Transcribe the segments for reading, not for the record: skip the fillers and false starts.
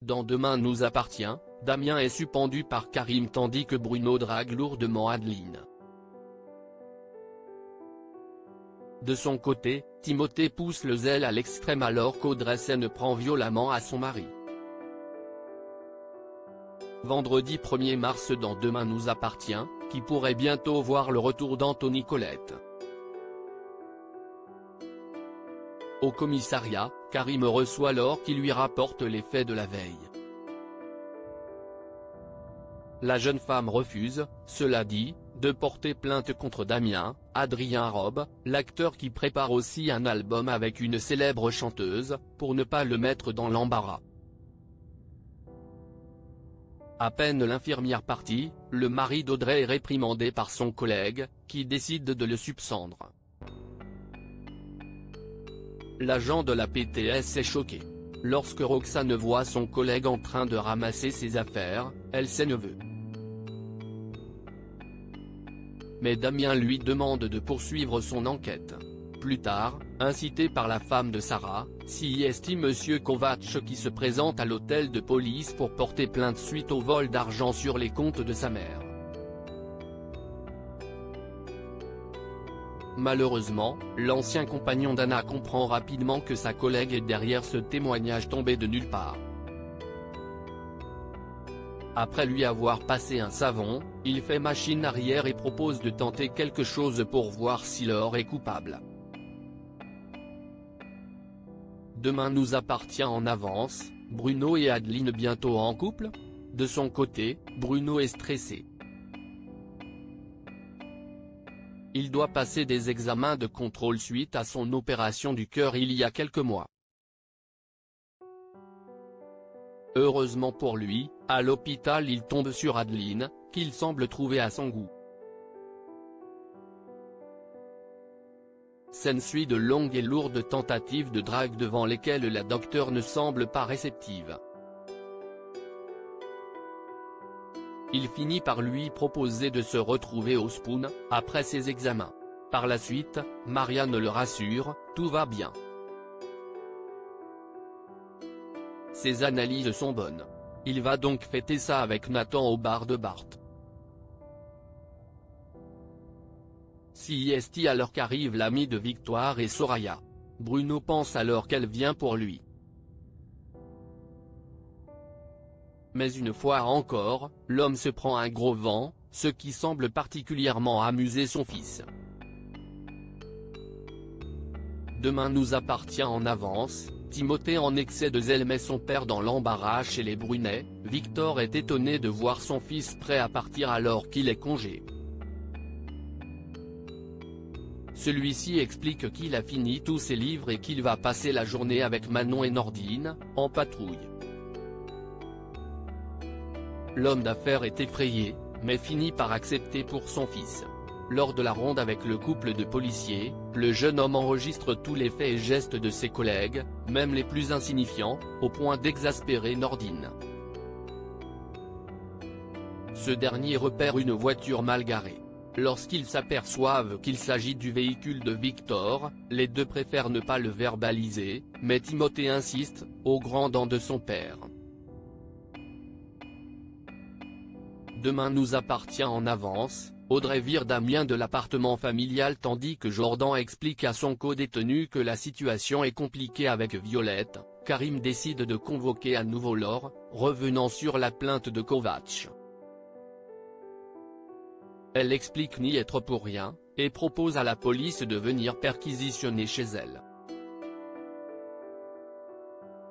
Dans Demain nous appartient, Damien est suspendu par Karim tandis que Bruno drague lourdement Adeline. De son côté, Timothée pousse le zèle à l'extrême alors qu'Audrey s'en prend violemment à son mari. Vendredi 1er mars dans Demain nous appartient, qui pourrait bientôt voir le retour d'Anthony Colette. Au commissariat, Karim reçoit Laure qui lui rapporte les faits de la veille. La jeune femme refuse, cela dit, de porter plainte contre Damien. Adrien Robe, l'acteur qui prépare aussi un album avec une célèbre chanteuse, pour ne pas le mettre dans l'embarras. À peine l'infirmière partie, le mari d'Audrey est réprimandé par son collègue, qui décide de le subsendre. L'agent de la PTS est choqué. Lorsque Roxane voit son collègue en train de ramasser ses affaires, elle s'en veut. Mais Damien lui demande de poursuivre son enquête. Plus tard, incité par la femme de Sarah, c'est Monsieur Kovacs qui se présente à l'hôtel de police pour porter plainte suite au vol d'argent sur les comptes de sa mère. Malheureusement, l'ancien compagnon d'Anna comprend rapidement que sa collègue est derrière ce témoignage tombé de nulle part. Après lui avoir passé un savon, il fait machine arrière et propose de tenter quelque chose pour voir si Laure est coupable. Demain nous appartient en avance, Bruno et Adeline bientôt en couple? De son côté, Bruno est stressé. Il doit passer des examens de contrôle suite à son opération du cœur il y a quelques mois. Heureusement pour lui, à l'hôpital il tombe sur Adeline, qu'il semble trouver à son goût. S'ensuit de longues et lourdes tentatives de drague devant lesquelles la docteure ne semble pas réceptive. Il finit par lui proposer de se retrouver au Spoon, après ses examens. Par la suite, Marianne le rassure, tout va bien. Ses analyses sont bonnes. Il va donc fêter ça avec Nathan au bar de Bart. C'est alors qu'arrive l'ami de Victoire et Soraya. Bruno pense alors qu'elle vient pour lui. Mais une fois encore, l'homme se prend un gros vent, ce qui semble particulièrement amuser son fils. Demain nous appartient en avance, Timothée en excès de zèle met son père dans l'embarras chez les Brunet. Victor est étonné de voir son fils prêt à partir alors qu'il est congé. Celui-ci explique qu'il a fini tous ses livres et qu'il va passer la journée avec Manon et Nordine, en patrouille. L'homme d'affaires est effrayé, mais finit par accepter pour son fils. Lors de la ronde avec le couple de policiers, le jeune homme enregistre tous les faits et gestes de ses collègues, même les plus insignifiants, au point d'exaspérer Nordine. Ce dernier repère une voiture mal garée. Lorsqu'ils s'aperçoivent qu'il s'agit du véhicule de Victor, les deux préfèrent ne pas le verbaliser, mais Timothée insiste, au grand dam de son père. Demain nous appartient en avance, Audrey vire Damien de l'appartement familial tandis que Jordan explique à son co-détenu que la situation est compliquée avec Violette. Karim décide de convoquer à nouveau Laure, revenant sur la plainte de Kovacs. Elle explique n'y être pour rien, et propose à la police de venir perquisitionner chez elle.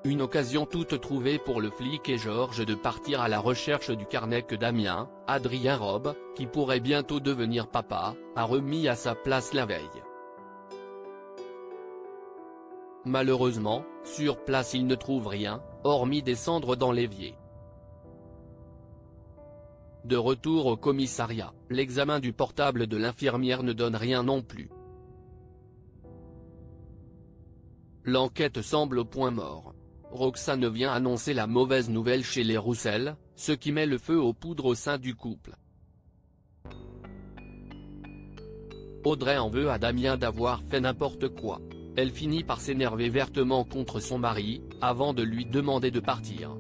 Une occasion toute trouvée pour le flic et Georges de partir à la recherche du carnet que Damien, Adrien Robe, qui pourrait bientôt devenir papa, a remis à sa place la veille. Malheureusement, sur place il ne trouve rien, hormis des cendres dans l'évier. De retour au commissariat, l'examen du portable de l'infirmière ne donne rien non plus. L'enquête semble au point mort. Roxane vient annoncer la mauvaise nouvelle chez les Roussel, ce qui met le feu aux poudres au sein du couple. Audrey en veut à Damien d'avoir fait n'importe quoi. Elle finit par s'énerver vertement contre son mari, avant de lui demander de partir.